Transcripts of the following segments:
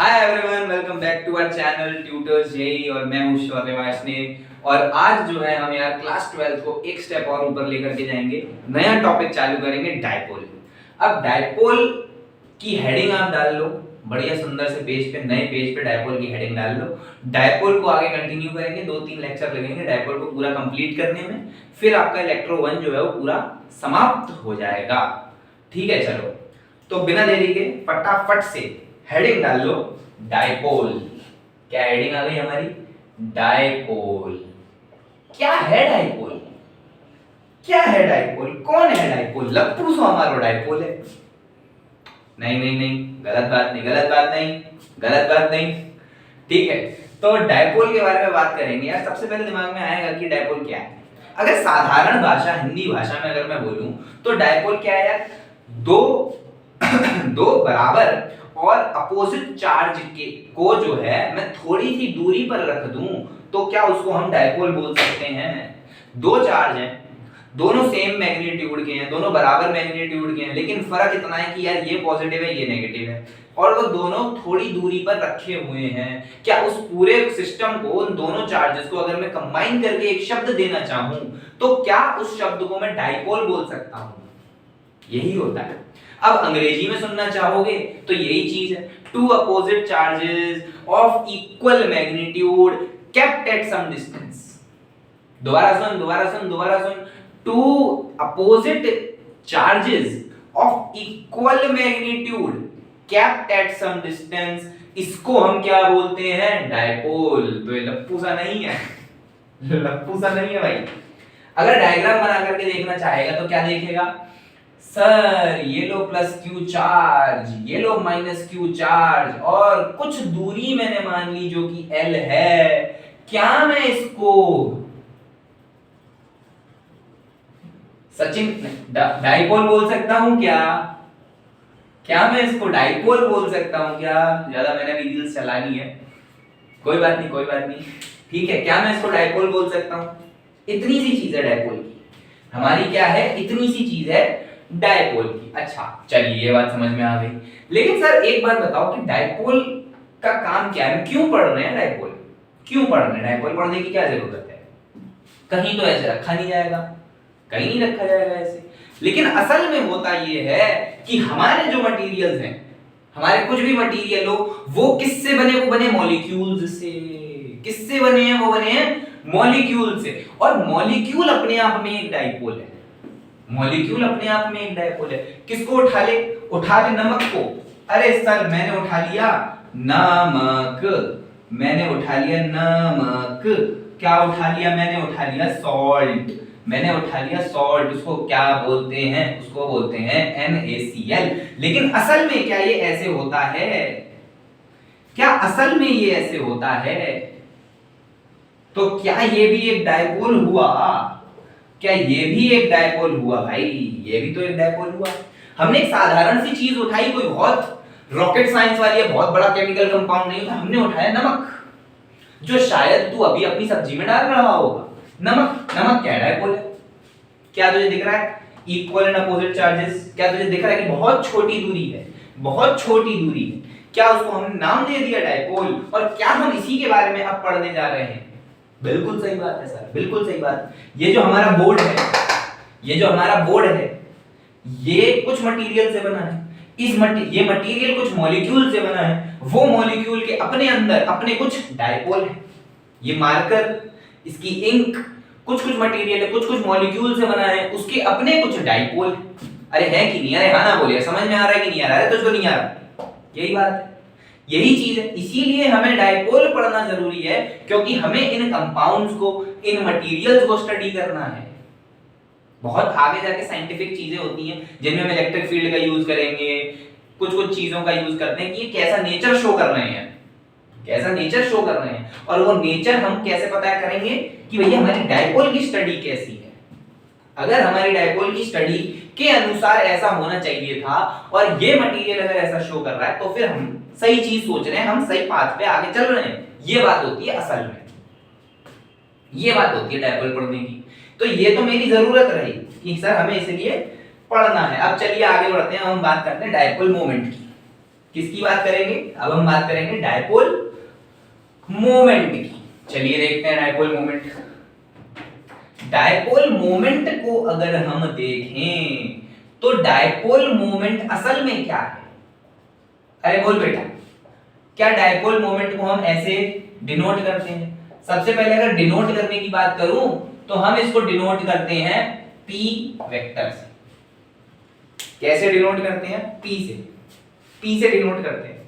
Hi everyone, welcome back to our channel tutors JE और मैं हूं शौर्य वार्ष्णेय। और आज जो है हम यार क्लास 12 को एक स्टेप और ऊपर लेकर के जाएंगे। नया टॉपिक चालू करेंगे, डायपोल। अब डायपोल की हेडिंग आप डाल लो बढ़िया सुंदर से पेज पे, नए पेज पे डायपोल की हेडिंग डाल लो। डायपोल को आगे कंटिन्यू करेंगे, 2-3 लेक्चर लगेंगे डायपोल को पूरा कंप्लीट करने में। फिर आपका इलेक्ट्रो 1 जो है वो पूरा समाप्त हो जाएगा। ठीक है, चलो तो बिना देरी के फटाफट से हेडिंग डाल लो, डायपोल। क्या हेडिंग आ गई हमारी? डायपोल। क्या है डायपोल? क्या है डायपोल? कौन है डायपोल? लप्पू सो हमारो डायपोल है। नहीं नहीं नहीं, गलत बात नहीं, गलत बात नहीं, गलत बात नहीं। ठीक है, तो डायपोल के बारे में बात करेंगे यार। सबसे पहले दिमाग में आएगा कि डायपोल क्या है। अगर साधारण भाषा, हिंदी भाषा में अगर मैं बोलूं तो डायपोल क्या है यार? दो दो बराबर और अपोजिट चार्ज के को जो है मैं थोड़ी सी दूरी पर रख दूं तो क्या उसको हम डायपोल बोल सकते हैं। दो चार्ज हैं, दोनों सेम मैग्नीट्यूड के हैं, दोनों बराबर मैग्नीट्यूड के हैं, लेकिन फर्क इतना है कि यार ये पॉजिटिव है, ये नेगेटिव है, और वो दोनों थोड़ी दूरी पर रखे हुए हैं। क्या उस पूरे सिस्टम को, उन दोनों चार्जेस को अगर मैं कंबाइन करके एक शब्द देना चाहूं तो क्या उस शब्द को मैं डायपोल बोल सकता हूं? यही होता है। अब अंग्रेजी में सुनना चाहोगे तो यही चीज है, two opposite charges of equal magnitude kept at some distance. दोबारा सुन, दोबारा सुन, दोबारा सुन। Two opposite charges of equal magnitude kept at some distance, इसको हम क्या बोलते हैं? डायपोल। तो ये लप्पू सा नहीं है, लप्पू सा नहीं है भाई। अगर डायग्राम बना करके देखना चाहेगा तो क्या देखेगा? सर ये लो प्लस क्यू चार्ज, ये लो माइनस क्यू चार्ज, और कुछ दूरी मैंने मान ली जो कि L है। क्या मैं इसको सचिन डाइपोल बोल सकता हूं क्या? क्या मैं इसको डाइपोल बोल सकता हूं क्या? ज्यादा मैंने भी रील्स चलानी है, कोई बात नहीं, कोई बात नहीं। ठीक है, क्या मैं इसको डाइपोल बोल सकता हूं? इतनी सी चीज है डाइपोल की, हमारी क्या है? इतनी सी चीज है डायपोल की। अच्छा चलिए, ये बात समझ में आ गई। लेकिन सर एक बात बताओ कि डायपोल का काम क्या है? क्यों पढ़ रहे हैं डायपोल? क्यों पढ़ रहे हैं डायपोल? पढ़ने की क्या जरूरत है? कहीं तो ऐसे रखा नहीं जाएगा, कहीं नहीं रखा जाएगा ऐसे। लेकिन असल में होता ये है कि हमारे जो मटेरियल्स हैं, हमारे कुछ भी मटेरियल हो, वो किससे बने? वो बने मॉलिक्यूल्स से। किससे बने हैं? वो बने हैं मॉलिक्यूल से। और मॉलिक्यूल अपने आप में एक डायपोल है। मॉलिक्यूल अपने आप में एक डायपोल है। किसको उठा ले? उठा ले नमक को। अरे सर मैंने उठा लिया नमक, मैंने उठा लिया नमक। क्या उठा लिया? मैंने उठा लिया सॉल्ट, मैंने उठा लिया सॉल्ट। उसको क्या बोलते हैं? उसको बोलते हैं NaCl। लेकिन असल में क्या ये ऐसे होता है? क्या असल में ये ऐसे होता है? तो क्या ये भी एक डायपोल हुआ? क्या ये भी एक डायपोल हुआ भाई? ये भी तो एक डायपोल हुआ। हमने एक साधारण सी चीज उठाई, कोई बहुत रॉकेट साइंस वाली है, बहुत बड़ा केमिकल कंपाउंड नहीं था। हमने उठाया नमक, जो शायद तू अभी अपनी सब्जी में डाल रहा होगा। नमक, नमक क्या डायपोल है? क्या तुझे दिख रहा है? Equal and opposite charges. क्या तुझे दिख रहा है कि बहुत छोटी दूरी है, बहुत छोटी दूरी है? क्या उसको हमने नाम दे दिया डायपोल? और क्या हम इसी के बारे में अब पढ़ने जा रहे हैं? बिल्कुल सही बात है सर, बिल्कुल सही बात। ये जो हमारा बोर्ड है, ये जो हमारा बोर्ड है, ये कुछ मटेरियल से बना है। ये मटेरियल कुछ मॉलिक्यूल से बना है। वो मॉलिक्यूल के अपने अंदर अपने कुछ डायपोल है। ये मार्कर, इसकी इंक, कुछ कुछ मटेरियल है, कुछ कुछ मॉलिक्यूल से बना है, उसके अपने कुछ डायपोल है। अरे है कि नहीं? अरे हाँ ना बोलिए, समझ में आ रहा है कि नहीं आ रहा है? तुझको नहीं आ रहा? यही बात है, यही चीज है। इसीलिए हमें डायपोल पढ़ना जरूरी है, क्योंकि हमें इन कंपाउंड्स को, इन मटेरियल्स को स्टडी करना है। बहुत आगे जाके साइंटिफिक चीजें होती हैं जिनमें हम इलेक्ट्रिक फील्ड का यूज करेंगे, कुछ कुछ चीजों का यूज करते हैं कि ये कैसा नेचर शो कर रहे हैं, कैसा नेचर शो कर रहे हैं। और वो नेचर हम कैसे पता करेंगे कि भैया हमारी डायपोल की स्टडी कैसी है। अगर हमारी डायपोल की स्टडी के अनुसार ऐसा होना चाहिए था और ये मटेरियल अगर ऐसा शो कर रहा है तो फिर हम सही चीज सोच रहे हैं, हम सही पाथ पे आगे चल रहे हैं। ये बात होती है असल में, ये बात होती है डायपोल पढ़ने की। तो ये तो मेरी जरूरत रही कि सर हमें इसलिए पढ़ना है। अब चलिए आगे बढ़ते हैं, हम बात करते हैं डायपोल मोमेंट की। किसकी बात करेंगे? अब हम बात करेंगे डायपोल मोमेंट की। चलिए देखते हैं डायपोल मोमेंट। डायपोल मोमेंट को अगर हम देखें तो डायपोल मोमेंट असल में क्या है? अरे बोल बेटा, क्या डायपोल मोमेंट को हम ऐसे डिनोट करते हैं? सबसे पहले अगर डिनोट करने की बात करूं तो हम इसको डिनोट करते हैं P वेक्टर से। कैसे डिनोट करते हैं? P से डिनोट करते हैं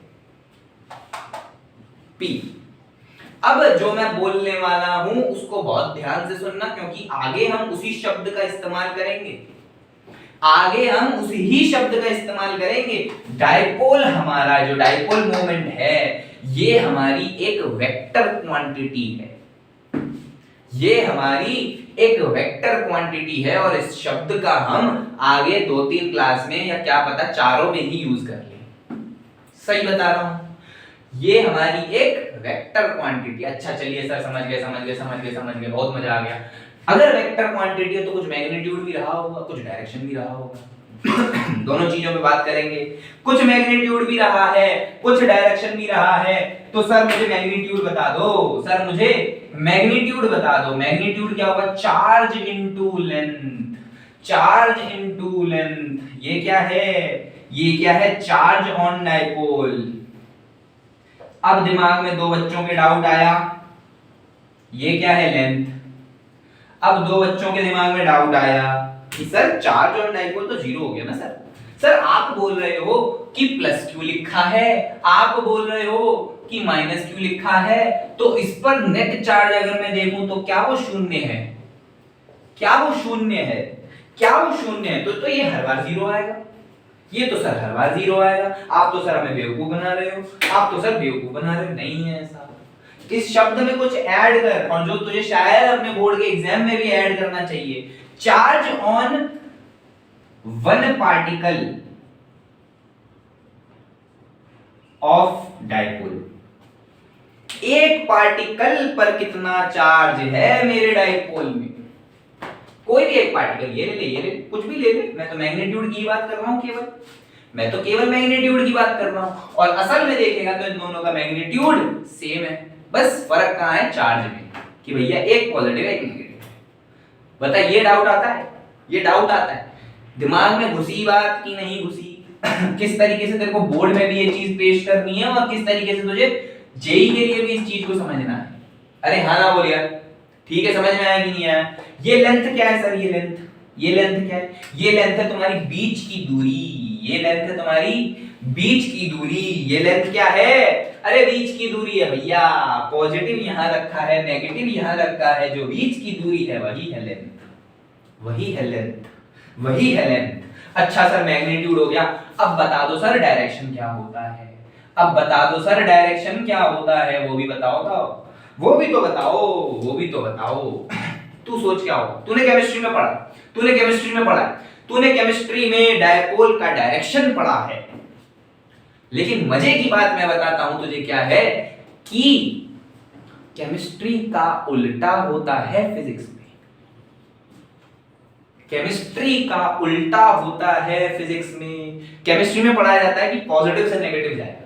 P। अब जो मैं बोलने वाला हूं उसको बहुत ध्यान से सुनना, क्योंकि आगे हम उसी शब्द का इस्तेमाल करेंगे। आगे हम उसी शब्द का इस्तेमाल करेंगे। डायपोल, हमारा जो डायपोल मोमेंट है ये हमारी एक वेक्टर क्वांटिटी है। ये हमारी एक वेक्टर क्वांटिटी है और इस शब्द का हम आगे 2-3 क्लास में या क्या पता चारों में ही यूज कर लें। सही बता रहा हूं? ये हमारी एक वेक्टर क्वांटिटी। अच्छा चलिए सर, समझ गए, बहुत मजा आ गया। अगर वेक्टर क्वांटिटी है तो कुछ मैग्नीट्यूड भी रहा होगा, कुछ डायरेक्शन भी रहा होगा। दोनों चीजों पे बात करेंगे। कुछ मैग्नीट्यूड भी रहा है, कुछ डायरेक्शन भी रहा है। तो सर मुझे मैग्नीट्यूड बता दो, सर मुझे मैग्नीट्यूड बता दो। मैग्नीट्यूड क्या होगा? Charge into length. Charge into length, ये क्या है? ये क्या है? Charge on dipole. अब दिमाग में दो बच्चों के डाउट आया, ये क्या है? लेंथ। अब दो बच्चों के दिमाग में डाउट आया कि सर चार्ज ऑन डायपोल तो जीरो हो गया ना सर। सर आप बोल रहे हो कि प्लस क्यू लिखा है, आप बोल रहे हो कि माइनस क्यू लिखा है, तो इस पर नेट चार्ज अगर मैं देखूं तो क्या वो शून्य है? क्या वो शून्य है? क्या वो शून्य है? तो ये हर बार जीरो आएगा। ये तो सर हर बार जीरो आएगा। आप तो सर हमें बेवकूफ बना रहे हो, आप तो सर बेवकूफ बना रहे हो। नहीं है ऐसा। इस शब्द में कुछ ऐड कर, और जो तुझे शायद अपने बोर्ड के एग्जाम में भी ऐड करना चाहिए। Charge on one particle of dipole. एक पार्टिकल पर कितना चार्ज है मेरे डायपोल में? कोई भी एक पार्टिकल, ये ले, कुछ भी ले ले। मैं तो मैग्नीट्यूड की बात कर रहा हूं केवल, मैं तो केवल मैग्नीट्यूड की बात कर रहा हूं। और असल में देखेगा तो इन दोनों का मैग्नीट्यूड सेम है, बस फर्क कहां है? चार्ज में, कि भैया एक पॉजिटिव है एक नेगेटिव है। बता, ये डाउट आता है? ये डाउट आता है दिमाग में? घुसी बात की नहीं घुसी? किस तरीके से तेरे को बोर्ड में भी ये चीज पेश करनी है और किस तरीके से तुझे जेई के लिए भी इस चीज को समझना है। अरे हाँ ना बोल यार, ठीक है? समझ में आया कि नहीं आया? ये लेंथ क्या है सर? ये लेंथ, ये लेंथ क्या है? ये लेंथ है तुम्हारी बीच की दूरी। ये लेंथ है तुम्हारी बीच की दूरी। ये लेंथ क्या है? अरे बीच की दूरी है भैया। पॉजिटिव यहां रखा है, नेगेटिव यहां रखा है, जो बीच की दूरी है वही है लेंथ, वही है लेंथ, वही है लेंथ। अच्छा सर मैग्नीट्यूड हो गया, अब बता दो सर डायरेक्शन क्या होता है? अब बता दो सर डायरेक्शन क्या होता है? वो भी बताओ तो, वो भी तो बताओ, वो भी तो बताओ। तू सोच क्या होगा? तूने केमिस्ट्री में पढ़ा, तूने केमिस्ट्री में पढ़ा, तूने केमिस्ट्री में डायपोल का डायरेक्शन पढ़ा है। लेकिन मजे की बात मैं बताता हूं तुझे क्या है, कि केमिस्ट्री का उल्टा होता है फिजिक्स में। केमिस्ट्री का उल्टा होता है फिजिक्स में। केमिस्ट्री में पढ़ाया जाता है कि पॉजिटिव से नेगेटिव जाएगा।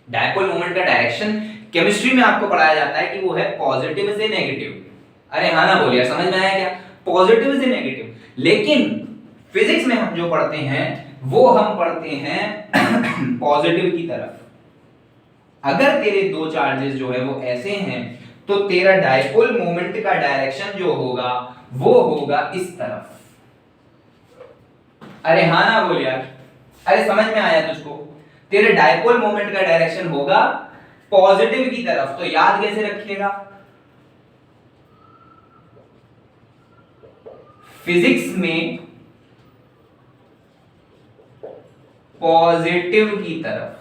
डायपोल मोमेंट का डायरेक्शन केमिस्ट्री में आपको पढ़ाया जाता है कि वो है पॉजिटिव से नेगेटिव। अरे हाँ ना बोलिए, समझ में आया क्या? पॉजिटिव से नेगेटिव। लेकिन फिजिक्स में हम जो पढ़ते हैं वो हम पढ़ते हैं पॉजिटिव की तरफ। अगर तेरे दो चार्जेस जो है वो ऐसे हैं तो तेरा डायपोल मोमेंट का डायरेक्शन जो होगा वो होगा इस तरफ। अरे हाँ ना बोल यार, अरे समझ में आया तुझको? तेरे डायपोल मोमेंट का डायरेक्शन होगा पॉजिटिव की तरफ। तो याद कैसे रखिएगा? फिजिक्स में पॉजिटिव की तरफ,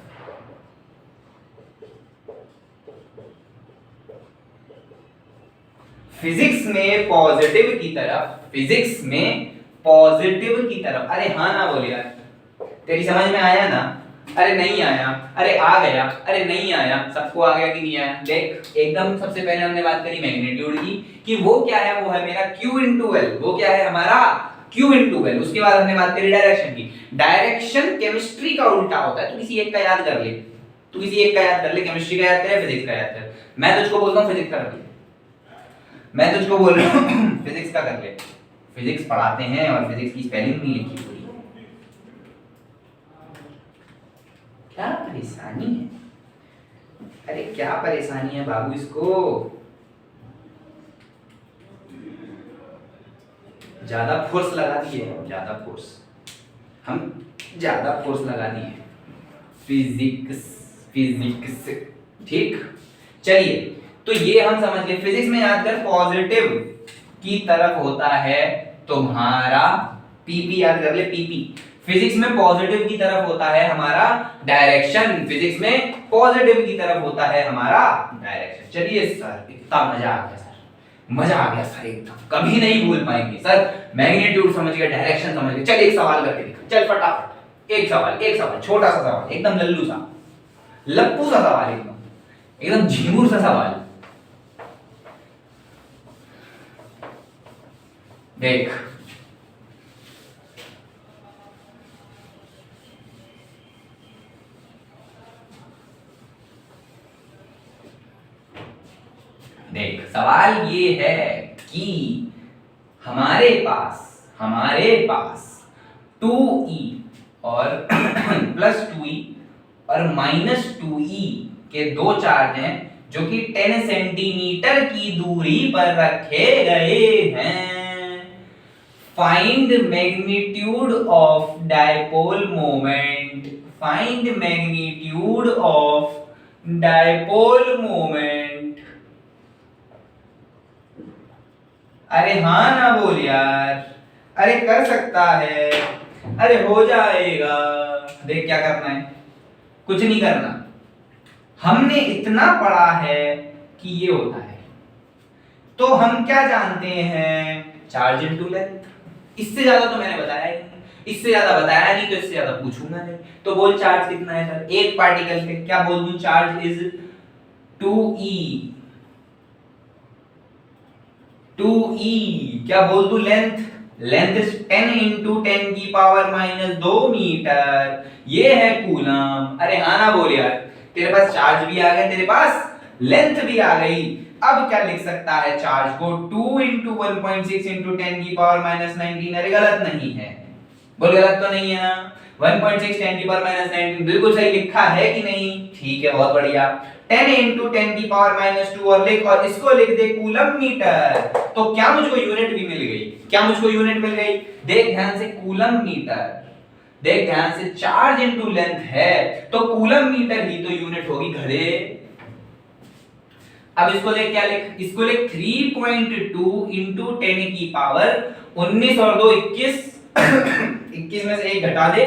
फिजिक्स में पॉजिटिव की तरफ, फिजिक्स में पॉजिटिव की तरफ। अरे हाँ ना बोल यार, तेरी समझ में आया ना? अरे नहीं आया, अरे आ गया, अरे नहीं आया। सबको आ गया कि नहीं आया? देख, एकदम सबसे पहले हमने बात करी मैग्नीट्यूड की, कि वो क्या है? वो है मेरा Q into L। वो क्या है? हमारा Q into L। उसके बाद हमने बात करी डायरेक्शन की। डायरेक्शन केमिस्ट्री का उल्टा होता है, तो किसी एक का याद कर ले, तू किसी एक का याद कर ले, केमिस्ट्री का याद कर, फिजिक्स का याद कर। मैं तुझको बोलता हूँ फिजिक्स का कर ले, मैं तुझको बोल रहा हूँ फिजिक्स का कर ले। फिजिक्स पढ़ाते हैं और फिजिक्स की स्पेलिंग नहीं लिखी पूरी। क्या परेशानी है, अरे क्या परेशानी है बाबू इसको। ज्यादा फोर्स लगा दिए, ज्यादा फोर्स, हम ज्यादा फोर्स लगा दिए। फिजिक्स फिजिक्स ठीक। चलिए तो ये हम समझ गए। फिजिक्स में याद कर पॉजिटिव की तरफ होता है तुम्हारा पीपी, याद कर ले पीपी। फिजिक्स में पॉजिटिव की तरफ होता है हमारा डायरेक्शन, फिजिक्स में पॉजिटिव की तरफ होता है हमारा डायरेक्शन। चलिए सर इतना मजा आ गया सर, मजा आ गया सर एकदम, कभी नहीं भूल पाएंगे सर। मैग्नीट्यूड समझ गए, डायरेक्शन समझ गए। चल एक सवाल करके दिखा, चल फटाफट एक सवाल छोटा सा सवाल, एकदम लल्लू सा लप्पू सा सवाल, एकदम झिंगुर सा सवाल। देख देख सवाल ये है कि हमारे पास 2e और प्लस 2e और माइनस 2e के दो चार्ज हैं जो कि 10 सेंटीमीटर की दूरी पर रखे गए हैं। Find magnitude of dipole moment, find magnitude of dipole moment. अरे हाँ ना बोल यार, अरे कर सकता है, अरे हो जाएगा। देख क्या करना है, कुछ नहीं करना। हमने इतना पढ़ा है कि ये होता है, तो हम क्या जानते हैं, चार्ज इनटू लेंथ। इससे ज्यादा तो मैंने बताया ही नहीं, इससे ज्यादा बताया नहीं तो इससे ज्यादा पूछूंगा नहीं। तो बोल चार्ज कितना है सर एक पार्टिकल पे, क्या बोल दूं, चार्ज इज 2e। 2e क्या बोल दूं, लेंथ, लेंथ इज 10 इंटू 10 की पावर माइनस 2 मीटर, ये है कूलम। अरे हाँ ना बोल यार, तेरे पास चार्ज भी आ गया, तेरे पास लेंथ भी आ गई। अब क्या लिख सकता है चार्ज को, 2 इंटू 1.6 इंटू 10 की पावर माइनस 19। अरे गलत नहीं है, बोल गलत तो नहीं है ना, 1.6 10 की पावर माइनस 19 बिल्कुल सही लिखा है कि नहीं, ठीक है बहुत बढ़िया। 10 इंटू 10 की पावर माइनस 2 और लिख, और इसको लिख दे कूलम मीटर। तो क्या मुझको यूनिट भी मिल गई, क्या मुझको यूनिट मिल गई। देख ध्यान से, कूलम मीटर, देख ध्यान से, चार्ज इंटू लेंथ है तो कूलम मीटर ही तो यूनिट होगी घरे। अब इसको देख क्या लिख, इसको लिख 3.2 इंटू 10 की पावर 19 और 2 21 21 में से 1 घटा दे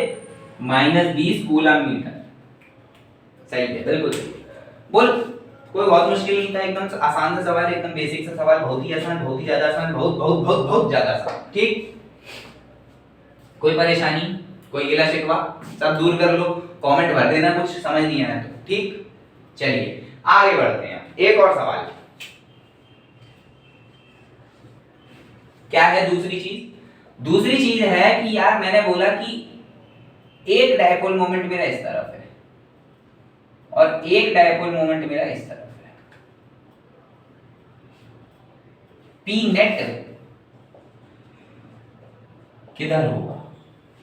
माइनस 20 कूलम मीटर। सही है, बिल्कुल सही। बोल, कोई बहुत मुश्किल नहीं था, एकदम आसान सा सवाल है, एकदम बेसिक सा सवाल, बहुत ही आसान, बहुत ही ज्यादा आसान, बहुत बहुत बहुत बहुत ज्यादा आसान। ठीक, कोई परेशानी, कोई गिला शिकवा सब दूर कर लो, कमेंट भर देना कुछ समझ नहीं आया तो। ठीक, चलिए आगे बढ़ते हैं। एक और सवाल, क्या है दूसरी चीज, दूसरी चीज है कि यार मैंने बोला कि एक डायपोल मोमेंट मेरा इस तरफ है और एक डायपोल मोमेंट मेरा इस तरफ है। पी नेट किधर होगा,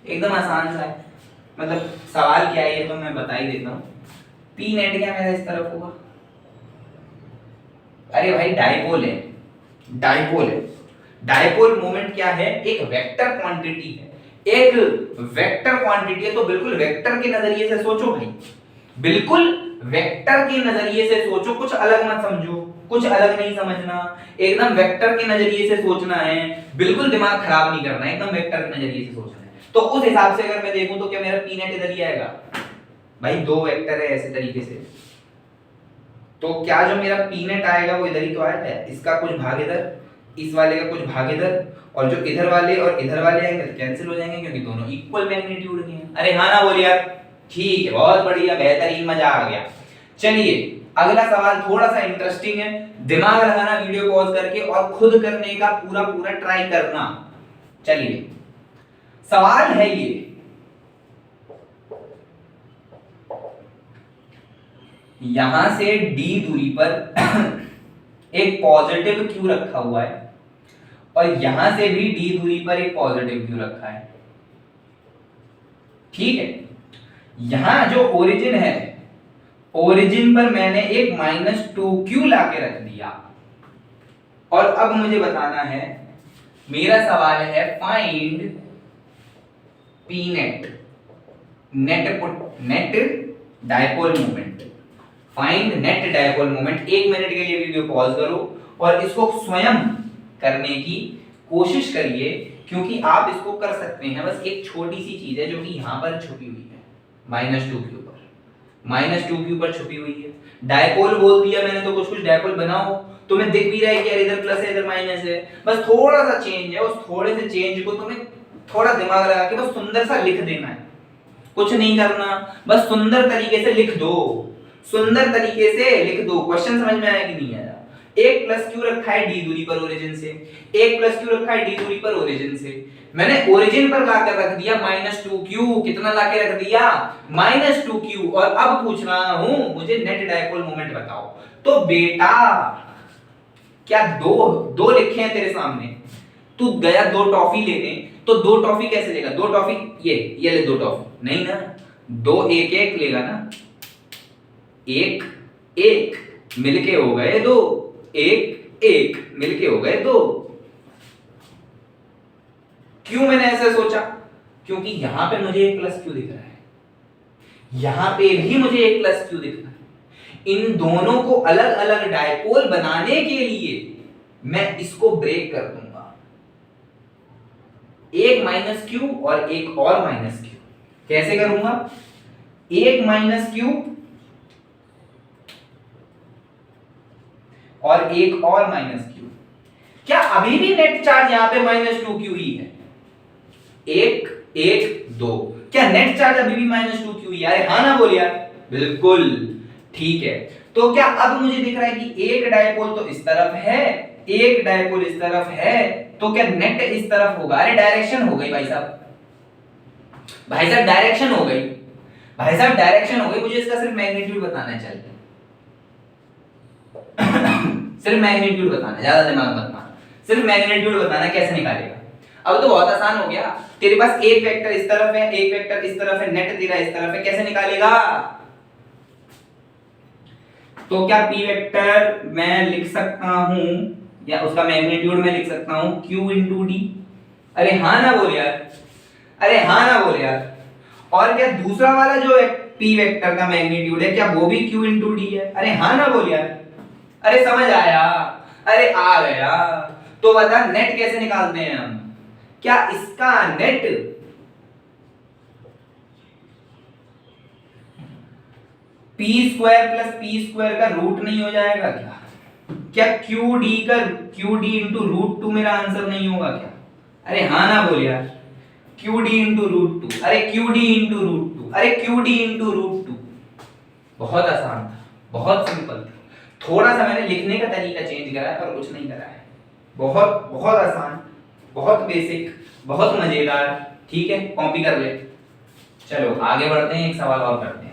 एकदम आसान सा है, मतलब सवाल क्या है ये तो मैं बता ही देता हूं। पी नेट क्या मेरा इस तरफ होगा, अरे भाई डायपोल है, डायपोल है। डायपोल मोमेंट क्या है, एक वेक्टर क्वांटिटी है, एक वेक्टर क्वांटिटी है, तो बिल्कुल वेक्टर के नजरिए से सोचो भाई, बिल्कुल वेक्टर के नजरिए से सोचो, कुछ अलग मत समझो, कुछ अलग नहीं समझना, एकदम वेक्टर के नजरिए से सोचना है, बिल्कुल दिमाग खराब नहीं करना है, एकदम वेक्टर के नजरिए से सोचना है। तो उस हिसाब से अगर मैं देखूं तो क्या मेरा पी नेट इधर ही आएगा भाई, दो वेक्टर है ऐसे तरीके से, तो क्या जो मेरा पी नेट आएगा वो इधर ही तो आएगा, इसका कुछ भाग इधर, इस वाले का कुछ भाग इधर, और जो इधर वाले और इधर वाले आएंगे कैंसिल हो जाएंगे क्योंकि दोनों इक्वल मैग्नीट्यूड के हैं। अरे हाँ ना बोल यार, ठीक है बहुत बढ़िया, बेहतरीन, मजा आ गया। चलिए अगला सवाल थोड़ा सा इंटरेस्टिंग है, दिमाग लगाना वीडियो पॉज करके और खुद करने का पूरा पूरा ट्राई करना। चलिए सवाल है ये, यहां से d दूरी पर एक पॉजिटिव q रखा हुआ है और यहां से भी d दूरी पर एक पॉजिटिव q रखा है, ठीक है। यहां जो ओरिजिन है, ओरिजिन पर मैंने एक -2q लाके रख दिया और अब मुझे बताना है, मेरा सवाल है find p net, net dipole moment, find net dipole moment. 1 minute के लिए वीडियो पॉज करो और इसको स्वयं करने की कोशिश करिए, क्योंकि आप इसको कर सकते हैं। बस एक छोटी सी चीज है जो कि यहां पर छुपी हुई है, -2q पर, -2q पर छुपी हुई है। डायपोल बोल दिया मैंने तो कुछ डायपोल बनाओ, तुम्हें दिख भी रहा है कि यार इधर प्लस है इधर माइनस है, बस थोड़ा सा चेंज है, उस थोड़े से चेंज को तुम्हें थोड़ा दिमाग लगा के बस सुंदर सा लिख देना है, कुछ नहीं करना, बस सुंदर तरीके से लिख दो, सुंदर तरीके से लिख दो। क्वेश्चन समझ में आया कि नहीं आया? एक प्लस क्यू रखा है डी दूरी पर ओरिजिन से, एक प्लस क्यू रखा है डी दूरी पर ओरिजिन से, मैंने ओरिजिन पर लाकर रख दिया -2q, कितना लाके रख दिया -2q, और अब पूछ रहा हूं मुझे नेट डायपोल मोमेंट बताओ। तो बेटा क्या दो लिखे हैं तेरे सामने, तू गया 2 टॉफी लेने, तो 2 टॉफी कैसे लेगा? 2 टॉफी ये ले 2 टॉफी नहीं ना, 2 1 लेगा ना, 1 1 मिलके हो गए 2, 1 1 मिलके हो गए 2। क्यों मैंने ऐसा सोचा? क्योंकि यहां पे मुझे एक प्लस क्यू दिख रहा है, यहां पे भी मुझे एक प्लस क्यू दिख रहा है। इन दोनों को अलग अलग डायपोल बनाने के लिए मैं इसको ब्रेक कर दूंगा, एक -q और एक और -q। कैसे करूंगा? एक -q और एक और -q। क्या अभी भी नेट चार्ज यहां पे -2q ही है? 1 1 2, क्या नेट चार्ज अभी भी -2q ही है? हाँ ना बोल यार, बिल्कुल ठीक है। तो क्या अब मुझे दिख रहा है कि एक डायपोल तो इस तरफ है, एक डायपोल इस तरफ है, तो क्या नेट इस तरफ होगा? अरे डायरेक्शन हो गई भाई साहब, भाई साहब डायरेक्शन हो गई, भाई साहब डायरेक्शन हो गई। मुझे इसका सिर्फ मैग्नीट्यूड बताना है, चल सिर्फ मैग्नीट्यूड बताना, ज्यादा दिमाग मत मार, सिर्फ मैग्नीट्यूड बताना कैसे निकालेगा। अब तो बहुत आसान हो गया, तेरे पास एक वेक्टर इस तरफ है, एक वेक्टर इस तरफ है, नेट तेरा इस तरफ है, कैसे निकालेगा? तो क्या p वेक्टर मैं लिख सकता हूं, या उसका मैग्नीट्यूड मैं लिख सकता हूं q इंटू डी? अरे हाँ ना बोल यार, अरे हाँ ना बोल यार। और क्या दूसरा वाला जो p वेक्टर का मैग्नीट्यूड है, क्या वो भी q इंटू डी है? अरे हाँ ना बोल यार, अरे समझ आया, अरे आ गया। तो बता नेट कैसे निकालते हैं हम? क्या इसका net p square plus p square का रूट नहीं हो जाएगा क्या? क्या qd इंटू रूट 2 मेरा आंसर नहीं होगा क्या? अरे हाँ ना बोल यार, qd इंटू रूट 2, अरे qd इंटू रूट 2, अरे qd इंटू रूट 2। बहुत आसान था, बहुत सिंपल था, थोड़ा सा मैंने लिखने का तरीका चेंज करा है और कुछ नहीं करा है। बहुत बहुत आसान, बहुत बेसिक, बहुत मजेदार। ठीक है, कॉपी कर ले। चलो आगे बढ़ते हैं, एक सवाल और करते हैं।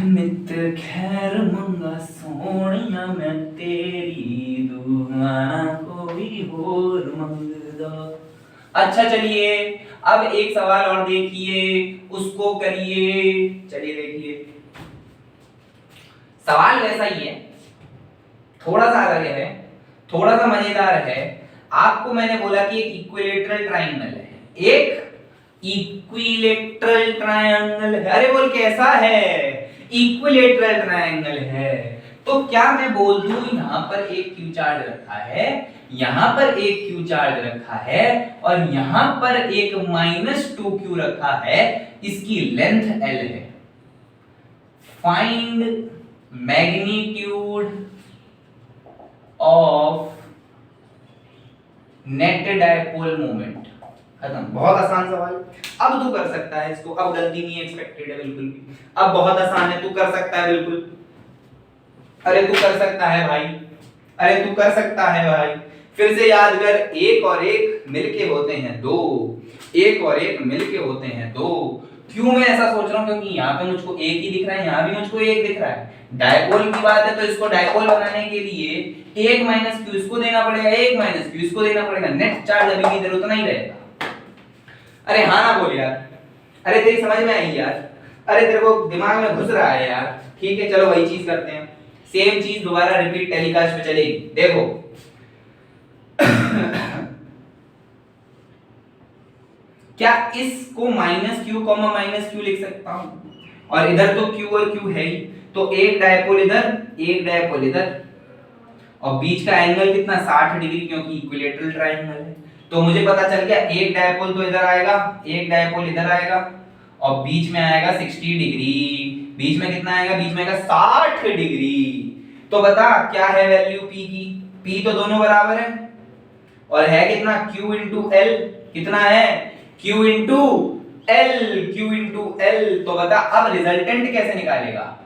नित खैर मंगा सोनिया मैं तेरी दुआ कोई और मंगदा। अच्छा चलिए, अब एक सवाल और देखिए, उसको करिए। चलिए देखिए, सवाल वैसा ही है, थोड़ा सा अलग है, थोड़ा सा मजेदार है। आपको मैंने बोला कि एक इक्विलेटरल ट्रायंगल है, एक इक्विलेटरल ट्रायंगल है। अरे बोल कैसा है? इक्विलेटरल ट्रायंगल है। तो क्या मैं बोल दूं यहां पर एक क्यू चार्ज रखा है, यहां पर एक क्यू चार्ज रखा है, और यहां पर एक -2q रखा है, इसकी लेंथ l है। Find magnitude of net dipole moment. खत्म। बहुत आसान सवाल। अब तू कर सकता है इसको, अब गलती नहीं एक्सपेक्टेड है बिल्कुल भी, अब बहुत आसान है, तू कर सकता है बिल्कुल। अरे तू कर सकता है भाई, अरे तू कर सकता है भाई। फिर से याद कर, एक और एक मिलके होते हैं दो, एक और एक मिलके होते हैं दो। क्यों मैं ऐसा सोच रहा हूं? क्योंकि यहाँ पे मुझको एक ही दिख रहा है, यहाँ भी मुझको एक दिख रहा है। डायपोल की बात है तो इसको डायपोल बनाने के लिए एक माइनस क्यू इसको देना पड़ेगा, एक माइनस क्यू इसको देना पड़ेगा, नेट चार्ज अभी भी इधर उतना ही रहेगा। अरे हाँ ना बोल यार, अरे तेरी समझ में आई यार, अरे तेरे को दिमाग में घुस रहा है यार। ठीक है चलो वही चीज करते हैं, सेम चीज दोबारा रिपीट टेलीकास्ट पे चलेगी। देखो क्या इसको minus Q comma minus Q लिख सकता हूं? और इधर तो क्यू और क्यू है ही, तो एक डायपोल इधर, एक डायपोल इधर, और बीच का एंगल कितना 60 डिग्री, क्योंकि इक्विलेटरल ट्रायंगल है। तो मुझे पता चल गया एक डायपोल तो इधर आएगा, एक डायपोल इधर आएगा, और बीच में आएगा 60 डिग्री। बीच में कितना आएगा? बीच में आएगा 60 डिग्री। तो बता क्या है वैल्यू पी की? पी तो दोनों बराबर है, और है कितना? Q into L. कितना है? Q into L, Q into L. तो बता अब रिजल्टेंट कैसे निकालेगा,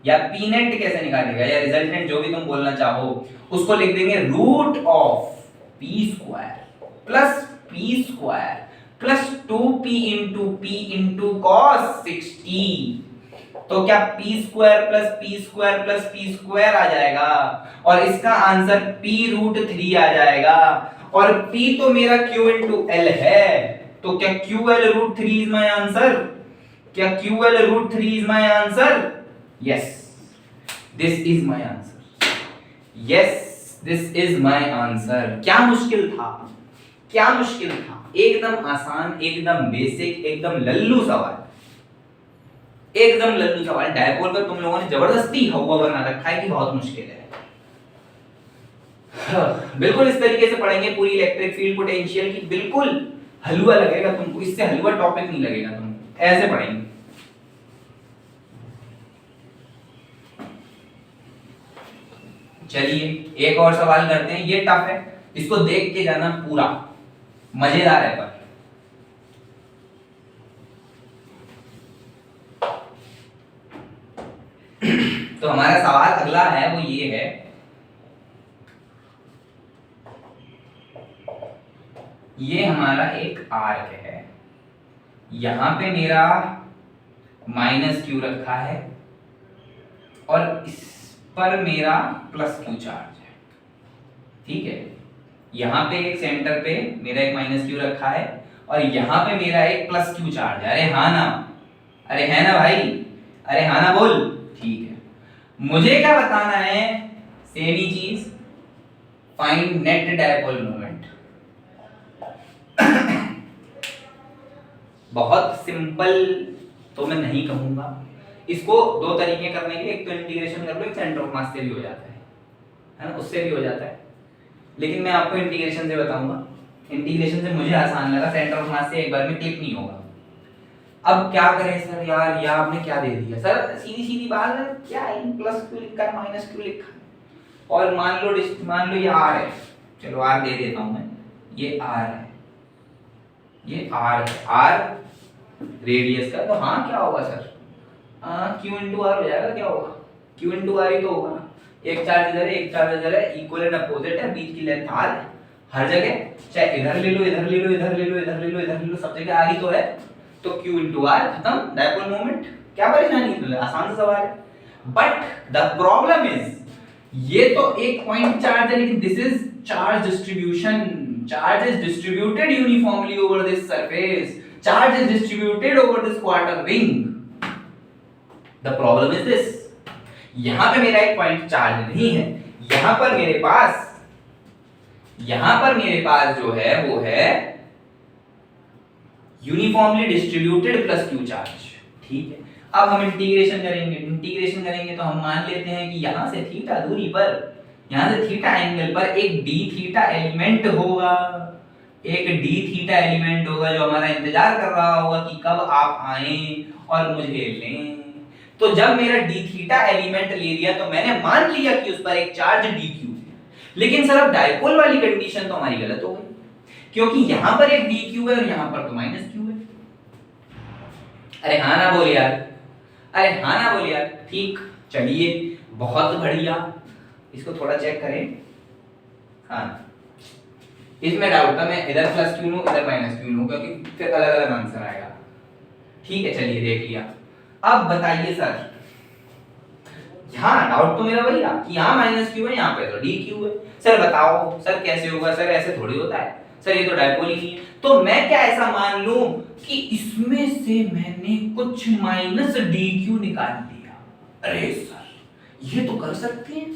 या पी नेट कैसे निकालेगा, या रिजल्टेंट जो भी तुम बोलना चाहो, उसको लिख देंगे root of P square plus P square plus 2p into cos 60। तो क्या P square plus P square आ जाएगा, और इसका आंसर p रूट 3 आ जाएगा। और p तो मेरा q इंटू एल है, तो क्या ql root 3 is my answer? क्या ql root 3 is my answer? Yes, this is my answer. Yes, this is my answer. क्या मुश्किल था? क्या मुश्किल था? एकदम आसान, एकदम बेसिक, एकदम लल्लू सवाल, एकदम लल्लू सवाल। डायपोल पर तुम लोगों ने जबरदस्ती हवा बना रखा है कि बहुत मुश्किल है। बिल्कुल इस तरीके से पढ़ेंगे पूरी इलेक्ट्रिक फील्ड पोटेंशियल की, बिल्कुल हलवा लगेगा तुमको, इससे हलवा टॉपिक नहीं लगेगा तुमको, ऐसे पढ़ेंगे। चलिए एक और सवाल करते हैं, ये टफ है, इसको देख के जाना, पूरा मजेदार है। पर तो हमारा सवाल अगला है, वो ये है, ये हमारा एक आर्क है, यहां पे मेरा माइनस क्यू रखा है, और इस पर मेरा प्लस क्यू चार्ज है। ठीक है, यहां पे एक सेंटर पे मेरा एक माइनस क्यू रखा है, और यहां पे मेरा एक प्लस क्यू चार्ज है। अरे हाँ ना, अरे है ना भाई, अरे हाँ ना बोल। ठीक है, मुझे क्या बताना है? सेम ही चीज, फाइंड नेट डायपोल मोमेंट। बहुत सिंपल तो मैं नहीं कहूंगा, इसको दो तरीके करने के, एक तो इंटीग्रेशन कर लो, एक सेंटर ऑफ मास से भी हो जाता है ना, उससे भी हो जाता है, लेकिन मैं आपको इंटीग्रेशन से बताऊंगा। इंटीग्रेशन से मुझे आसान लगा, सेंटर ऑफ मास से एक बार में क्लिक नहीं होगा। अब क्या करें सर यार, ये आपने क्या दे दिया सर? सीधी सीधी बात है, क्या है, प्लस क्यू लिखा है, माइनस क्यू लिखा है, और मान लो ये आर है, चलो आर दे देता हूं मैं, ये आर है, ये आर है, आर रेडियस का। तो हाँ क्या होगा सर? क्यू इंटू आर हो जाएगा। क्या होगा? क्यू इंटू आर ही तो होगा, एक चार्ज इधर है, एक चार्ज इधर है, इक्वल एंड अपोजिट है, बीच की लेंथ आर है, हर जगह, चाहे इधर ले लो, इधर ले लो, इधर ले लो, इधर ले लो, इधर ले लो, सब जगह आर ही तो है। तो क्यू इंटू आर, खत्म, डायपोल मोमेंट। क्या परेशानी है? आसान सा सवाल है, बट द प्रॉब्लम इज, ये तो एक पॉइंट चार्ज है, लेकिन this is charge distribution. Charge is distributed uniformly over this surface, charge is distributed over this quarter ring. The problem is this, यहां पे मेरा एक पॉइंट चार्ज नहीं है, यहां पर मेरे पास जो है वो है uniformly distributed plus Q charge. ठीक है, अब हम इंटीग्रेशन करेंगे तो हम मान लेते हैं कि यहां से थीटा दूरी पर, यहां से थीटा एंगल पर एक डी थीटा एलिमेंट होगा, एक डी थीटा एलिमेंट होगा जो हमारा इंतजार कर रहा होगा कि कब आप आए और मुझे लें। तो जब मेरा डी थीटा एलिमेंट ले लिया, तो मैंने मान लिया कि उस पर एक चार्ज डी क्यू है, लेकिन सर अब डायपोल वाली कंडीशन तो हमारी गलत हो गई, क्योंकि यहां पर एक dq है और यहां पर तो माइनस q है। अरे हाँ ना बोल यार, अरे हाँ ना बोल यार। ठीक, चलिए बहुत बढ़िया, इसको थोड़ा चेक करें। हाँ, इसमें डाउट था, मैं इधर प्लस क्यों लूं इधर माइनस क्यों लूं, क्योंकि फिर अलग अलग आंसर आएगा। ठीक है, चलिए देख लिया। अब बताइए सर, हाँ डाउट तो मेरा वही था कि यहाँ माइनस क्यू है, यहाँ पे तो डी क्यू है। सर बताओ सर कैसे होगा, सर ऐसे थोड़ी होता है, सर ये तो डायपोल ही नहीं है। तो मैं क्या ऐसा मान लूं कि इसमें से मैंने कुछ माइनस डी क्यू निकाल दिया? अरे सर ये तो कर सकते हैं,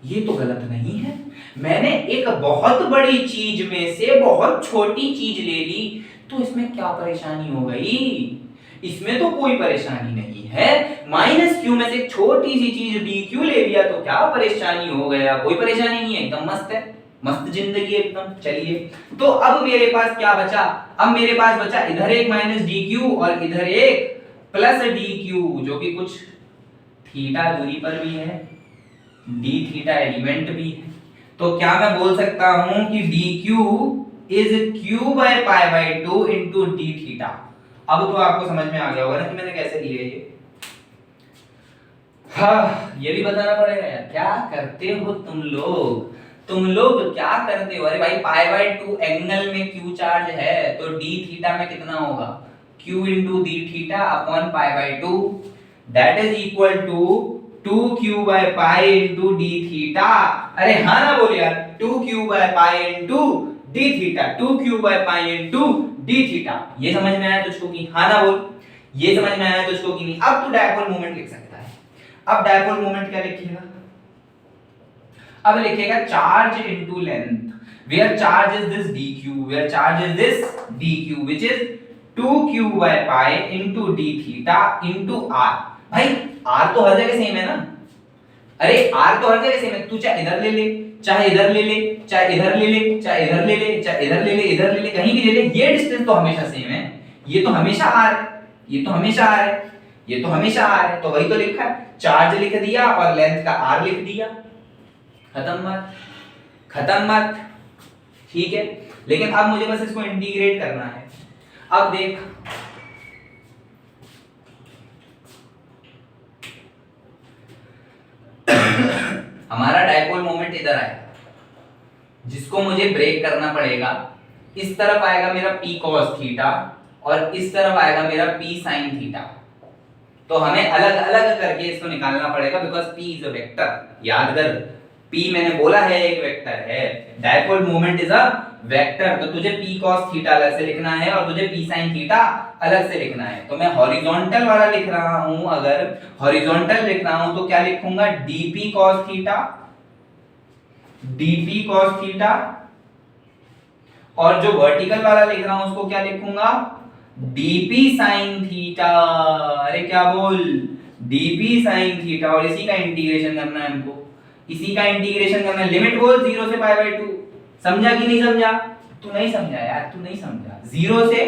ये तो गलत नहीं है। मैंने एक बहुत बड़ी चीज में से बहुत छोटी चीज ले ली, तो इसमें क्या परेशानी हो गई? इसमें तो कोई परेशानी नहीं है। माइनस क्यू में से एक छोटी सी चीज डी क्यू ले लिया तो क्या परेशानी हो गया? कोई परेशानी नहीं है, एकदम मस्त है, मस्त जिंदगी है एकदम। चलिए, तो अब मेरे पास क्या बचा? अब मेरे पास बचा इधर एक माइनस डी क्यू और इधर एक प्लस डी क्यू, जो कि कुछ थीटा दूरी पर भी है, डी थीटा एलिमेंट भी है। तो क्या मैं बोल सकता हूं कि D Q is Q by pi by 2 into d theta? अब तो आपको समझ में आ गया होगा ना कि मैंने कैसे लिया ये। हाँ, ये भी बताना पड़ेगा यार, क्या करते हो तुम लोग? तुम लोग क्या करते हो? अरे भाई पाई बाय 2 एंगल में क्यू चार्ज है, तो डी थीटा में कितना होगा? Q into d theta upon pi by 2, that is equal to 2q by pi into d theta. अरे हाँ ना बोल यार, 2q by pi into d theta, 2q by pi into d theta. ये समझ में आया तुझको कि हाँ ना बोल? ये समझ में आया तुझको कि नहीं? अब तू डायपोल मोमेंट लिख सकता है। अब डायपोल मोमेंट क्या लिखेगा? अब लिखेगा charge into length, where charge is this dq, where charge is this dq which is 2q by pi into d theta into r। भाई r तो हर जगह सेम है ना? अरे r तो हर जगह सेम है, तू चाहे इधर ले ले, चाहे इधर ले ले, चाहे इधर ले ले, चाहे इधर ले ले, चाहे इधर ले ले, इधर ले ले, कहीं भी ले ले, ये डिस्टेंस तो हमेशा सेम है। ये तो हमेशा r है, ये तो हमेशा r है, ये तो हमेशा r है। तो वही तो लिखा है, चार्ज लिख दिया और लेंथ का r लिख दिया, खत्म बात, खत्म बात। ठीक है, लेकिन अब मुझे बस इसको इंटीग्रेट करना है। अब देख, हमारा डायपोल मोमेंट इधर आएगा, जिसको मुझे ब्रेक करना पड़ेगा। इस तरफ आएगा मेरा p cos थीटा और इस तरफ आएगा मेरा p sin थीटा। तो हमें अलग अलग करके इसको निकालना पड़ेगा, because p is a vector. याद कर, p मैंने बोला है एक वेक्टर है, dipole moment is a vector. तो तुझे p cos थीटा अलग से लिखना है और तुझे p sin थीटा अलग से लिखना है। तो मैं हॉरिजॉन्टल वाला लिख रहा हूं, अगर हॉरिजॉन्टल लिख रहा हूं तो क्या लिखूंगा? dp cos theta, dp cos theta, और जो वर्टिकल वाला लिख रहा हूं उसको क्या लिखूंगा? dp sin theta. अरे क्या बोल? dp sin theta. और इसी का इंटीग्रेशन करना है हमको, इसी का इंटीग्रेशन करना है। लिमिट बोल 0 से पाई बाय 2, समझा कि नहीं समझा? तू नहीं समझा यार, तू नहीं समझा। 0 से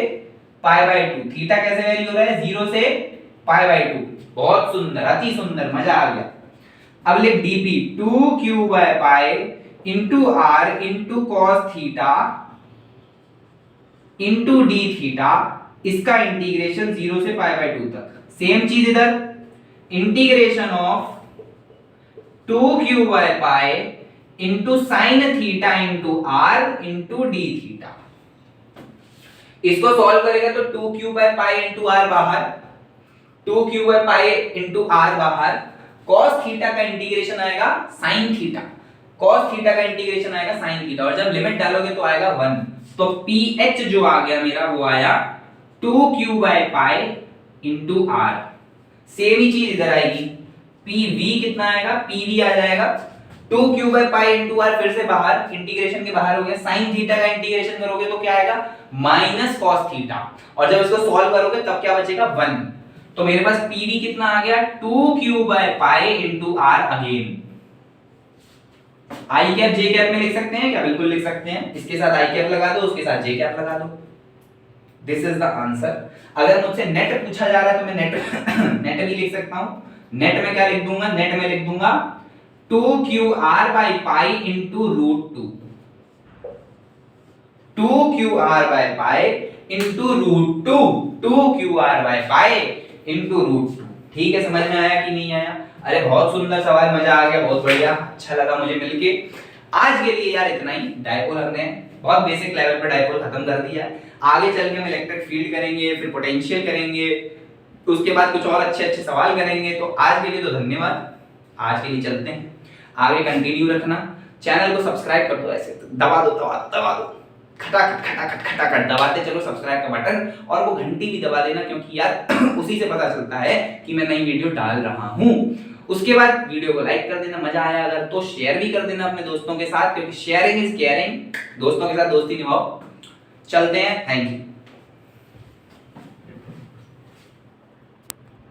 पाई बाय 2, थीटा कैसे वैरी हो रहा है? 0 से पाई बाय 2। बहुत सुंदर, अति सुंदर, मजा आ गया। अब लिख dp 2q by pi into r into cos theta into d theta, इसका इंटीग्रेशन 0 से पाई बाय 2 तक। सेम चीज इधर, integration of 2q by pi into sine theta into r into d theta. इसको सॉल्व करेगा तो 2q by pi into r बाहर, 2q by pi into r बाहर, cos थीटा का इंटीग्रेशन आएगा sin थीटा, cos थीटा का integration आएगा sin theta, और जब लिमिट डालोगे तो आएगा 1। तो ph जो आ गया मेरा वो आया 2q by pi into r। Same ही चीज इधर आएगी, pv कितना आएगा? pv आ जाएगा 2q by pi into r, फिर से बाहर, इंटीग्रेशन के बाहर हो गया। sin थीटा का इंटीग्रेशन करोगे तो क्या आएगा? माइनस cos थीटा, और जब इसको सॉल्व करोगे तब क्या बचेगा? 1। तो मेरे पास pv कितना आ गया? 2q by pi into r again. I cap J cap में लिख सकते हैं क्या? बिल्कुल लिख सकते हैं। इसके साथ आई कैप लगा दो, उसके साथ जे कैप लगा दो। This is the answer. अगर मुझसे नेट पूछा जा रहा है तो मैं नेट नेट भी लिख सकता हूं। नेट में क्या लिख दूंगा? नेट में लिख दूंगा 2QR by pi into root 2, 2QR by pi into root 2, 2QR by pi into root 2। ठीक है, समझ में आया कि नहीं आया? अरे बहुत सुंदर सवाल, मजा आ गया, बहुत बढ़िया, अच्छा लगा मुझे मिलके। आज के लिए यार इतना ही। डायपोल हमने बहुत बेसिक लेवल पर डायपोल खत्म कर दिया। आगे चल के हम इलेक्ट्रिक फील्ड करेंगे, फिर पोटेंशियल करेंगे, उसके बाद कुछ और अच्छे अच्छे सवाल करेंगे। तो आज के लिए तो धन्यवाद, आज के लिए चलते हैं, आगे कंटिन्यू रखना। चैनल को सब्सक्राइब कर दो, ऐसे दबा दो, दबा दो, खटाखट खटाखट खटाखट दबाते चलो सब्सक्राइब का बटन, और वो घंटी भी दबा देना, क्योंकि यार उसी से पता चलता है कि मैं नई वीडियो डाल रहा हूँ। उसके बाद वीडियो को लाइक कर देना, मजा आया अगर तो शेयर भी कर देना अपने दोस्तों के साथ, क्योंकि शेयरिंग इज केयरिंग। दोस्तों के साथ दोस्ती निभाओ। चलते हैं, थैंक यू।